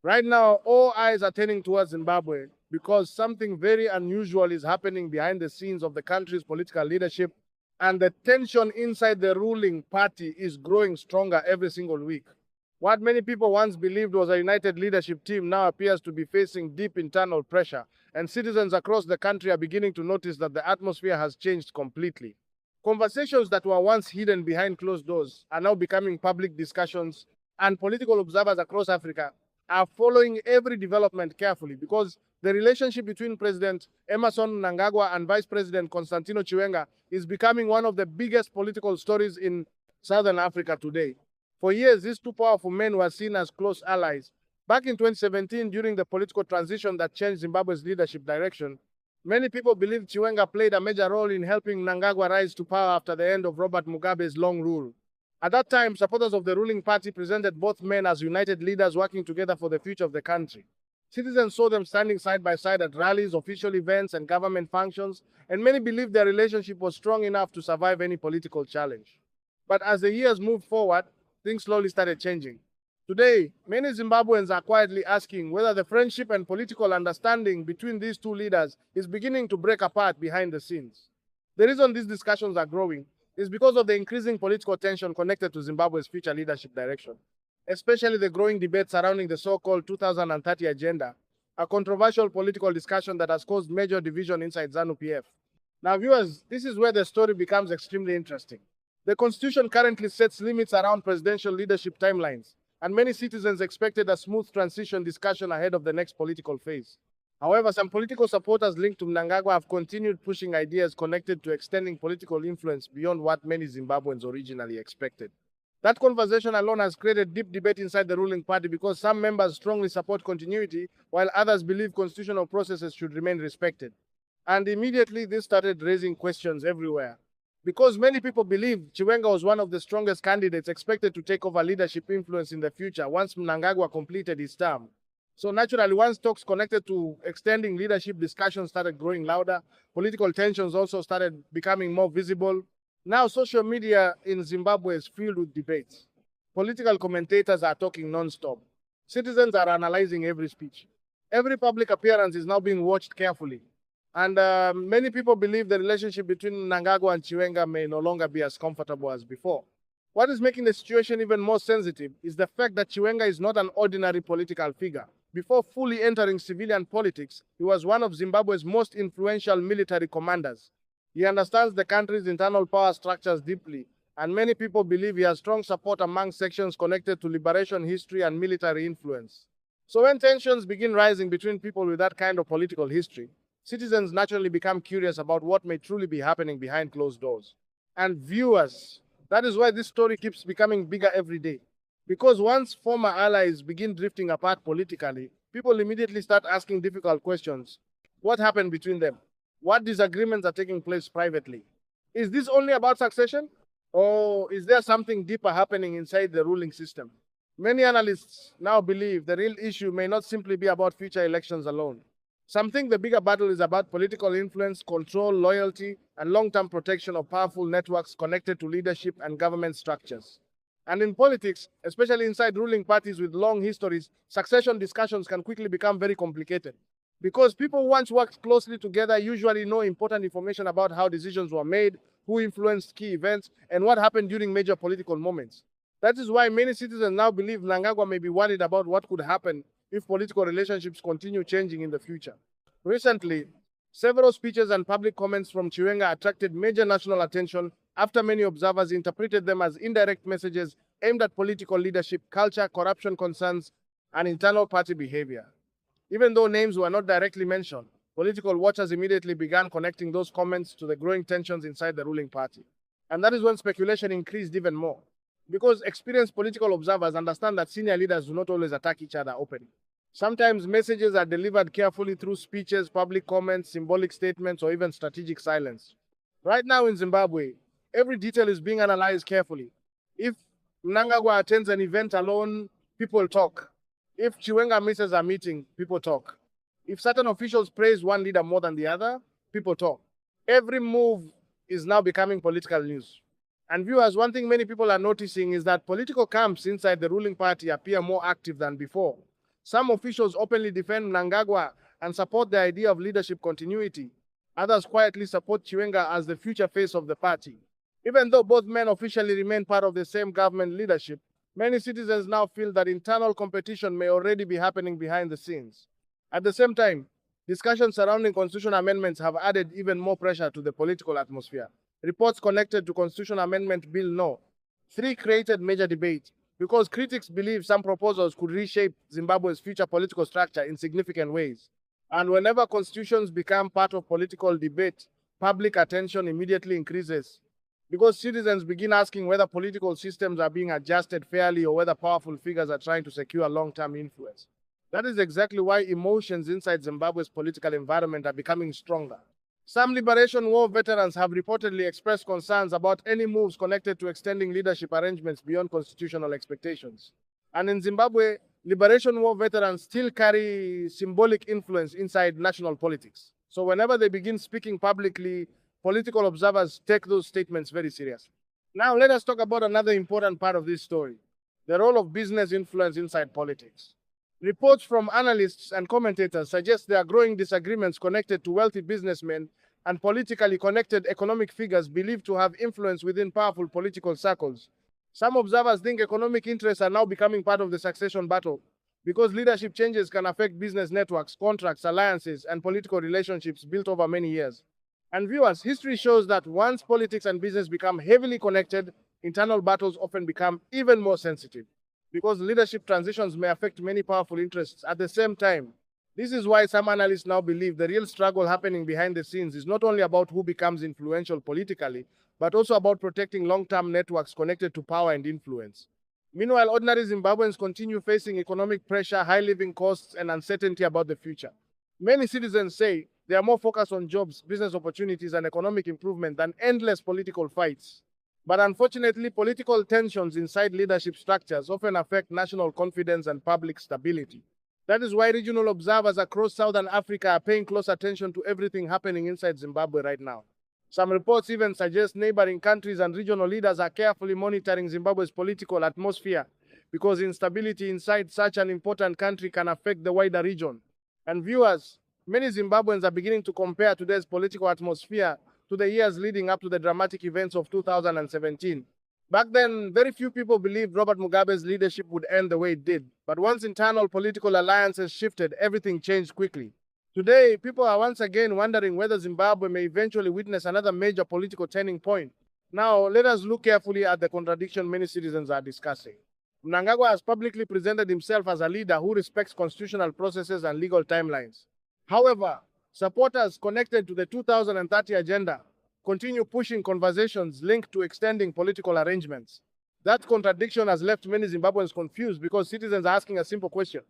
Right now, all eyes are turning towards Zimbabwe because something very unusual is happening behind the scenes of the country's political leadership, and the tension inside the ruling party is growing stronger every single week. What many people once believed was a united leadership team now appears to be facing deep internal pressure, and citizens across the country are beginning to notice that the atmosphere has changed completely. Conversations that were once hidden behind closed doors are now becoming public discussions, and political observers across Africa are following every development carefully because the relationship between President Emerson Mnangagwa and Vice President Constantino Chiwenga is becoming one of the biggest political stories in Southern Africa today. For years, these two powerful men were seen as close allies. Back in 2017, during the political transition that changed Zimbabwe's leadership direction, many people believe Chiwenga played a major role in helping Mnangagwa rise to power after the end of Robert Mugabe's long rule. At that time, supporters of the ruling party presented both men as united leaders working together for the future of the country. Citizens saw them standing side by side at rallies, official events, and government functions, and many believed their relationship was strong enough to survive any political challenge. But as the years moved forward, things slowly started changing. Today, many Zimbabweans are quietly asking whether the friendship and political understanding between these two leaders is beginning to break apart behind the scenes. The reason these discussions are growing is because of the increasing political tension connected to Zimbabwe's future leadership direction, especially the growing debate surrounding the so-called 2030 agenda, a controversial political discussion that has caused major division inside ZANU-PF. Now, viewers, this is where the story becomes extremely interesting. The constitution currently sets limits around presidential leadership timelines, and many citizens expected a smooth transition discussion ahead of the next political phase. However, some political supporters linked to Mnangagwa have continued pushing ideas connected to extending political influence beyond what many Zimbabweans originally expected. That conversation alone has created deep debate inside the ruling party because some members strongly support continuity, while others believe constitutional processes should remain respected. And immediately, this started raising questions everywhere. Because many people believe Chiwenga was one of the strongest candidates expected to take over leadership influence in the future once Mnangagwa completed his term. So naturally, once talks connected to extending leadership discussions started growing louder, political tensions also started becoming more visible. Now social media in Zimbabwe is filled with debates. Political commentators are talking non-stop. Citizens are analyzing every speech. Every public appearance is now being watched carefully. And many people believe the relationship between Mnangagwa and Chiwenga may no longer be as comfortable as before. What is making the situation even more sensitive is the fact that Chiwenga is not an ordinary political figure. Before fully entering civilian politics, he was one of Zimbabwe's most influential military commanders. He understands the country's internal power structures deeply, and many people believe he has strong support among sections connected to liberation history and military influence. So when tensions begin rising between people with that kind of political history, citizens naturally become curious about what may truly be happening behind closed doors. And viewers, that is why this story keeps becoming bigger every day. Because once former allies begin drifting apart politically, people immediately start asking difficult questions. What happened between them? What disagreements are taking place privately? Is this only about succession? Or is there something deeper happening inside the ruling system? Many analysts now believe the real issue may not simply be about future elections alone. Some think the bigger battle is about political influence, control, loyalty, and long-term protection of powerful networks connected to leadership and government structures. And in politics, especially inside ruling parties with long histories, succession discussions can quickly become very complicated. Because people once worked closely together usually know important information about how decisions were made, who influenced key events, and what happened during major political moments. That is why many citizens now believe Mnangagwa may be worried about what could happen if political relationships continue changing in the future. Recently, several speeches and public comments from Chiwenga attracted major national attention after many observers interpreted them as indirect messages aimed at political leadership, culture, corruption concerns, and internal party behavior. Even though names were not directly mentioned, political watchers immediately began connecting those comments to the growing tensions inside the ruling party. And that is when speculation increased even more. Because experienced political observers understand that senior leaders do not always attack each other openly. Sometimes messages are delivered carefully through speeches, public comments, symbolic statements, or even strategic silence. Right now in Zimbabwe, every detail is being analyzed carefully. If Mnangagwa attends an event alone, people talk. If Chiwenga misses a meeting, people talk. If certain officials praise one leader more than the other, people talk. Every move is now becoming political news. And viewers, one thing many people are noticing is that political camps inside the ruling party appear more active than before. Some officials openly defend Mnangagwa and support the idea of leadership continuity. Others quietly support Chiwenga as the future face of the party. Even though both men officially remain part of the same government leadership, many citizens now feel that internal competition may already be happening behind the scenes. At the same time, discussions surrounding constitutional amendments have added even more pressure to the political atmosphere. Reports connected to Constitutional Amendment Bill No. 3 created major debate because critics believe some proposals could reshape Zimbabwe's future political structure in significant ways. And whenever constitutions become part of political debate, public attention immediately increases because citizens begin asking whether political systems are being adjusted fairly or whether powerful figures are trying to secure long-term influence. That is exactly why emotions inside Zimbabwe's political environment are becoming stronger. Some Liberation War veterans have reportedly expressed concerns about any moves connected to extending leadership arrangements beyond constitutional expectations. And in Zimbabwe, Liberation War veterans still carry symbolic influence inside national politics. So whenever they begin speaking publicly, political observers take those statements very seriously. Now let us talk about another important part of this story, the role of business influence inside politics. Reports from analysts and commentators suggest there are growing disagreements connected to wealthy businessmen and politically connected economic figures believed to have influence within powerful political circles. Some observers think economic interests are now becoming part of the succession battle because leadership changes can affect business networks, contracts, alliances, and political relationships built over many years. And viewers, history shows that once politics and business become heavily connected, internal battles often become even more sensitive because leadership transitions may affect many powerful interests at the same time. This is why some analysts now believe the real struggle happening behind the scenes is not only about who becomes influential politically, but also about protecting long-term networks connected to power and influence. Meanwhile, ordinary Zimbabweans continue facing economic pressure, high living costs, and uncertainty about the future. Many citizens say they are more focused on jobs, business opportunities, and economic improvement than endless political fights. But unfortunately, political tensions inside leadership structures often affect national confidence and public stability. That is why regional observers across Southern Africa are paying close attention to everything happening inside Zimbabwe right now. Some reports even suggest neighboring countries and regional leaders are carefully monitoring Zimbabwe's political atmosphere because instability inside such an important country can affect the wider region. And viewers, many Zimbabweans are beginning to compare today's political atmosphere to the years leading up to the dramatic events of 2017. Back then, very few people believed Robert Mugabe's leadership would end the way it did. But once internal political alliances shifted, everything changed quickly. Today, people are once again wondering whether Zimbabwe may eventually witness another major political turning point. Now, let us look carefully at the contradiction many citizens are discussing. Mnangagwa has publicly presented himself as a leader who respects constitutional processes and legal timelines. However, supporters connected to the 2030 agenda continue pushing conversations linked to extending political arrangements. That contradiction has left many Zimbabweans confused because citizens are asking a simple question.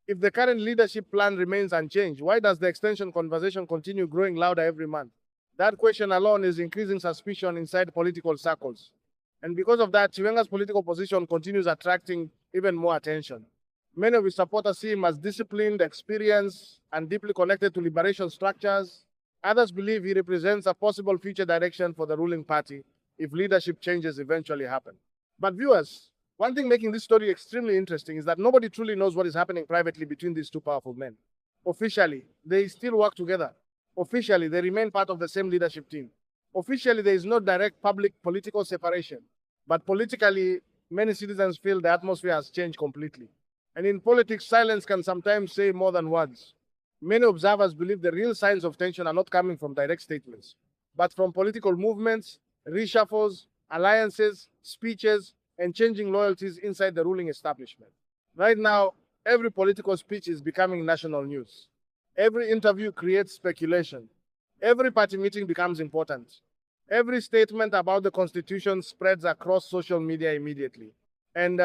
If the current leadership plan remains unchanged, why does the extension conversation continue growing louder every month? That question alone is increasing suspicion inside political circles. And because of that, Chiwenga's political position continues attracting even more attention. Many of his supporters see him as disciplined, experienced, and deeply connected to liberation structures. Others believe he represents a possible future direction for the ruling party if leadership changes eventually happen. But viewers, one thing making this story extremely interesting is that nobody truly knows what is happening privately between these two powerful men. Officially, they still work together. Officially, they remain part of the same leadership team. Officially, there is no direct public political separation. But politically, many citizens feel the atmosphere has changed completely. And in politics, silence can sometimes say more than words. Many observers believe the real signs of tension are not coming from direct statements, but from political movements, reshuffles, alliances, speeches, and changing loyalties inside the ruling establishment. Right now, every political speech is becoming national news. Every interview creates speculation. Every party meeting becomes important. Every statement about the constitution spreads across social media immediately. And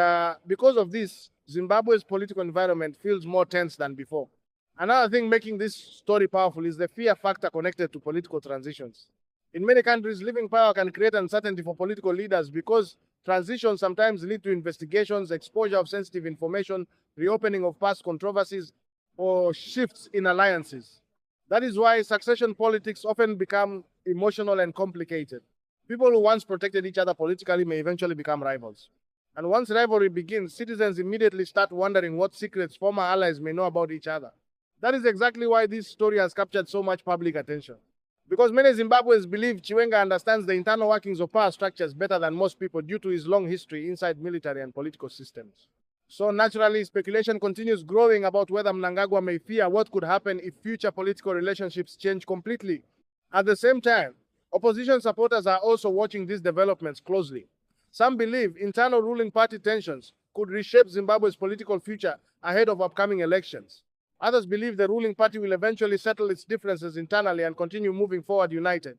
because of this, Zimbabwe's political environment feels more tense than before. Another thing making this story powerful is the fear factor connected to political transitions. In many countries, leaving power can create uncertainty for political leaders because transitions sometimes lead to investigations, exposure of sensitive information, reopening of past controversies, or shifts in alliances. That is why succession politics often become emotional and complicated. People who once protected each other politically may eventually become rivals. And once rivalry begins, citizens immediately start wondering what secrets former allies may know about each other. That is exactly why this story has captured so much public attention. Because many Zimbabweans believe Chiwenga understands the internal workings of power structures better than most people due to his long history inside military and political systems. So naturally, speculation continues growing about whether Mnangagwa may fear what could happen if future political relationships change completely. At the same time, opposition supporters are also watching these developments closely. Some believe internal ruling party tensions could reshape Zimbabwe's political future ahead of upcoming elections. Others believe the ruling party will eventually settle its differences internally and continue moving forward united.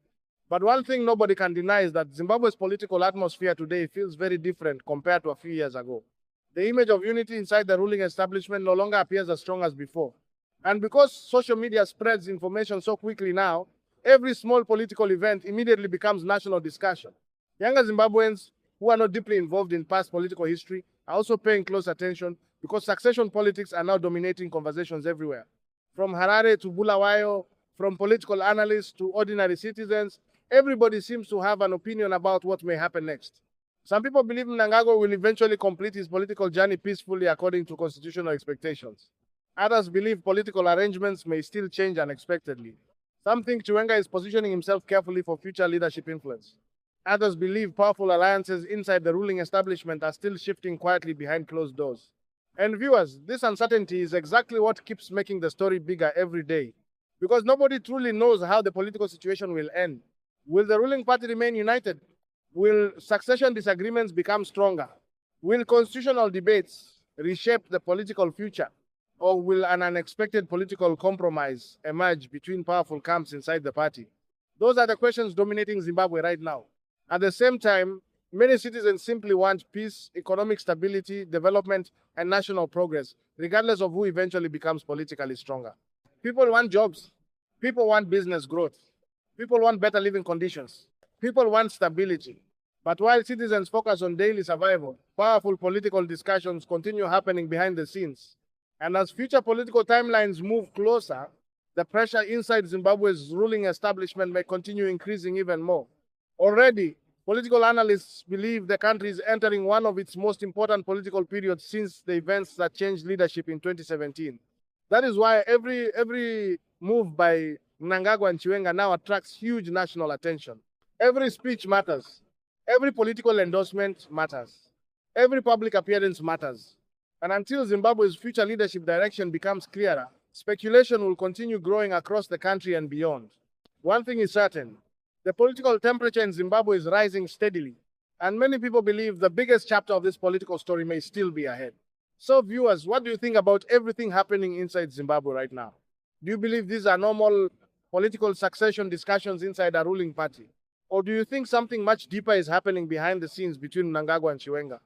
But one thing nobody can deny is that Zimbabwe's political atmosphere today feels very different compared to a few years ago. The image of unity inside the ruling establishment no longer appears as strong as before. And because social media spreads information so quickly now, every small political event immediately becomes national discussion. Younger Zimbabweans who are not deeply involved in past political history are also paying close attention because succession politics are now dominating conversations everywhere. From Harare to Bulawayo, from political analysts to ordinary citizens, everybody seems to have an opinion about what may happen next. Some people believe Mnangagwa will eventually complete his political journey peacefully according to constitutional expectations. Others believe political arrangements may still change unexpectedly. Some think Chiwenga is positioning himself carefully for future leadership influence. Others believe powerful alliances inside the ruling establishment are still shifting quietly behind closed doors. And viewers, this uncertainty is exactly what keeps making the story bigger every day. Because nobody truly knows how the political situation will end. Will the ruling party remain united? Will succession disagreements become stronger? Will constitutional debates reshape the political future? Or will an unexpected political compromise emerge between powerful camps inside the party? Those are the questions dominating Zimbabwe right now. At the same time, many citizens simply want peace, economic stability, development, and national progress, regardless of who eventually becomes politically stronger. People want jobs. People want business growth. People want better living conditions. People want stability. But while citizens focus on daily survival, powerful political discussions continue happening behind the scenes. And as future political timelines move closer, the pressure inside Zimbabwe's ruling establishment may continue increasing even more. Already, political analysts believe the country is entering one of its most important political periods since the events that changed leadership in 2017. That is why every move by Mnangagwa and Chiwenga now attracts huge national attention. Every speech matters. Every political endorsement matters. Every public appearance matters. And until Zimbabwe's future leadership direction becomes clearer, speculation will continue growing across the country and beyond. One thing is certain. The political temperature in Zimbabwe is rising steadily, and many people believe the biggest chapter of this political story may still be ahead. So viewers, what do you think about everything happening inside Zimbabwe right now? Do you believe these are normal political succession discussions inside a ruling party? Or do you think something much deeper is happening behind the scenes between Mnangagwa and Chiwenga?